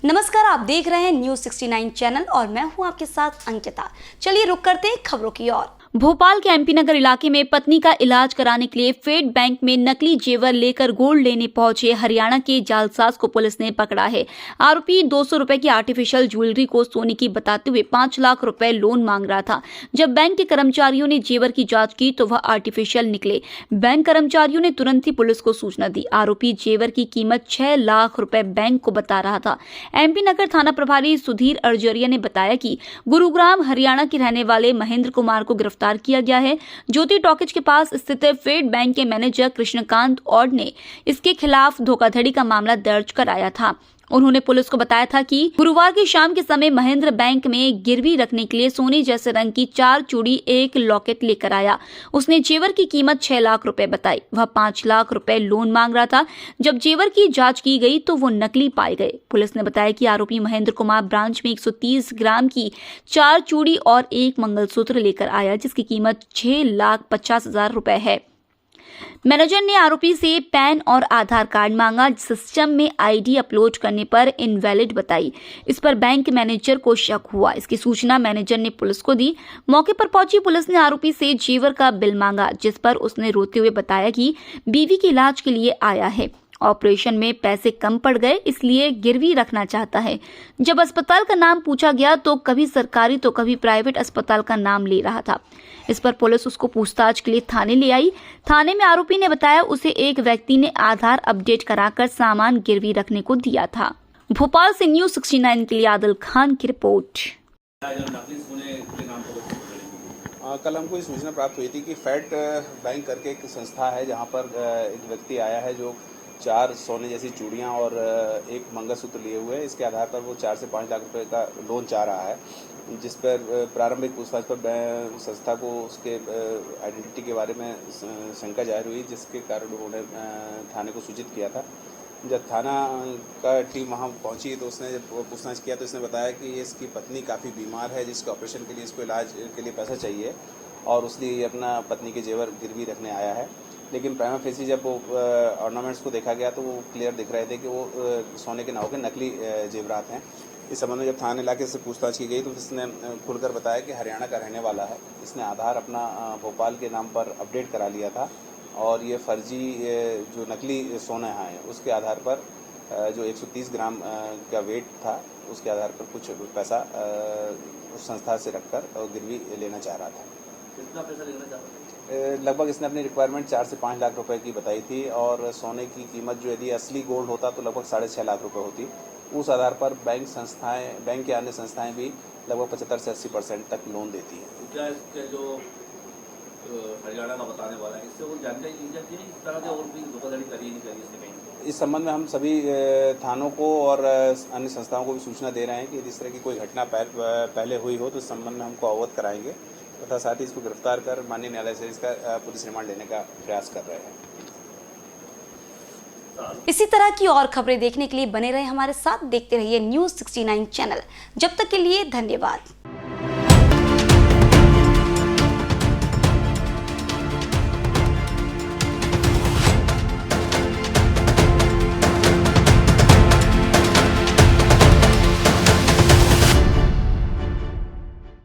नमस्कार, आप देख रहे हैं न्यूज़ 69 चैनल और मैं हूं आपके साथ अंकिता। चलिए रुक करते हैं खबरों की ओर। भोपाल के एमपी नगर इलाके में पत्नी का इलाज कराने के लिए फेड बैंक में नकली जेवर लेकर गोल्ड लेने पहुंचे हरियाणा के जालसाज को पुलिस ने पकड़ा है। आरोपी 200 रुपए की आर्टिफिशियल ज्वेलरी को सोने की बताते हुए 5 लाख रुपए लोन मांग रहा था। जब बैंक के कर्मचारियों ने जेवर की जांच की तो वह आर्टिफिशियल निकले। बैंक कर्मचारियों ने तुरंत ही पुलिस को सूचना दी। आरोपी जेवर की कीमत 6 लाख रुपए बैंक को बता रहा था। एमपी नगर थाना प्रभारी सुधीर अर्जरिया ने बताया कि गुरुग्राम हरियाणा के रहने वाले महेंद्र कुमार को गिरफ्तार किया गया है। ज्योति टॉकीज के पास स्थित फेड बैंक के मैनेजर कृष्णकांत औड ने इसके खिलाफ धोखाधड़ी का मामला दर्ज कराया था। उन्होंने पुलिस को बताया था कि गुरुवार की शाम के समय महेंद्र बैंक में गिरवी रखने के लिए सोने जैसे रंग की 4 चूड़ी 1 लॉकेट लेकर आया। उसने जेवर की कीमत 6 लाख रुपए बताई। वह 5 लाख रुपए लोन मांग रहा था। जब जेवर की जांच की गई तो वो नकली पाए गए। पुलिस ने बताया कि आरोपी महेंद्र कुमार ब्रांच में 130 ग्राम की 4 चूड़ी और 1 मंगलसूत्र लेकर आया, जिसकी कीमत 6,50,000 रुपए है। मैनेजर ने आरोपी से पैन और आधार कार्ड मांगा। सिस्टम में आईडी अपलोड करने पर इनवैलिड बताई। इस पर बैंक मैनेजर को शक हुआ। इसकी सूचना मैनेजर ने पुलिस को दी। मौके पर पहुंची पुलिस ने आरोपी से जेवर का बिल मांगा, जिस पर उसने रोते हुए बताया कि बीवी के इलाज के लिए आया है। ऑपरेशन में पैसे कम पड़ गए, इसलिए गिरवी रखना चाहता है। जब अस्पताल का नाम पूछा गया तो कभी सरकारी तो कभी प्राइवेट अस्पताल का नाम ले रहा था। इस पर पुलिस उसको पूछताछ के लिए थाने ले आई। थाने में आरोपी ने बताया उसे एक व्यक्ति ने आधार अपडेट कराकर सामान गिरवी रखने को दिया था। भोपाल से न्यूज़ 69 के लिए आदिल खान की रिपोर्ट। कल हमको ये सूचना प्राप्त हुई थी कि फेड बैंक करके एक संस्था है जहां पर एक व्यक्ति आया है जो 4 सोने जैसी चूड़ियां और 1 मंगलसूत्र लिए हुए है। इसके आधार पर वो 4 से 5 लाख रुपए का लोन चाह रहा है, जिस पर प्रारंभिक पूछताछ पर संस्था को उसके आइडेंटिटी के बारे में शंका जाहिर हुई, जिसके कारण उन्होंने थाने को सूचित किया था। जब थाना का टीम वहाँ पहुँची तो उसने जब पूछताछ किया तो इसने बताया कि इसकी पत्नी काफ़ी बीमार है, जिसके ऑपरेशन के लिए इसको इलाज के लिए पैसा चाहिए और उसने अपना पत्नी के जेवर गिरवी रखने आया है। लेकिन प्राइमा फेसी जब वो ऑर्नामेंट्स को देखा गया तो वो क्लियर दिख रहे थे कि वो सोने के नाव के नकली जेवरात हैं। इस संबंध में जब थाने इलाके से पूछताछ की गई तो इसने खुलकर बताया कि हरियाणा का रहने वाला है। इसने आधार अपना भोपाल के नाम पर अपडेट करा लिया था और ये फर्जी जो नकली सोना है उसके आधार पर जो 130 ग्राम का वेट था उसके आधार पर कुछ पैसा उस संस्था से रखकर गिरवी लेना चाह रहा था। कितना पैसा लेना चाह रहा था? लगभग इसने अपनी रिक्वायरमेंट 4 से 5 लाख रुपए की बताई थी और सोने की कीमत जो यदि असली गोल्ड होता तो लगभग 6.5 लाख रुपए होती। उस आधार पर बैंक के अन्य संस्थाएं भी लगभग 75 से 80% तक लोन देती हैं। तो क्या इसके जो हरियाणा का बताने वाला है इससे वो जानकारी ली जाती है इस तरह से और भी धोखाधड़ी करी नहीं करी इसने कहीं? इस संबंध में हम सभी थानों को और अन्य संस्थाओं को भी सूचना दे रहे हैं कि इस तरह की कोई घटना पहले हुई हो तो इस संबंध में हमको अवगत कराएंगे तथा साथ ही इसको गिरफ्तार कर माननीय न्यायालय से इसका पुलिस रिमांड लेने का प्रयास कर रहे हैं। इसी तरह की और खबरें देखने के लिए बने रहे हमारे साथ। देखते रहिए न्यूज़ 69 चैनल। जब तक के लिए धन्यवाद।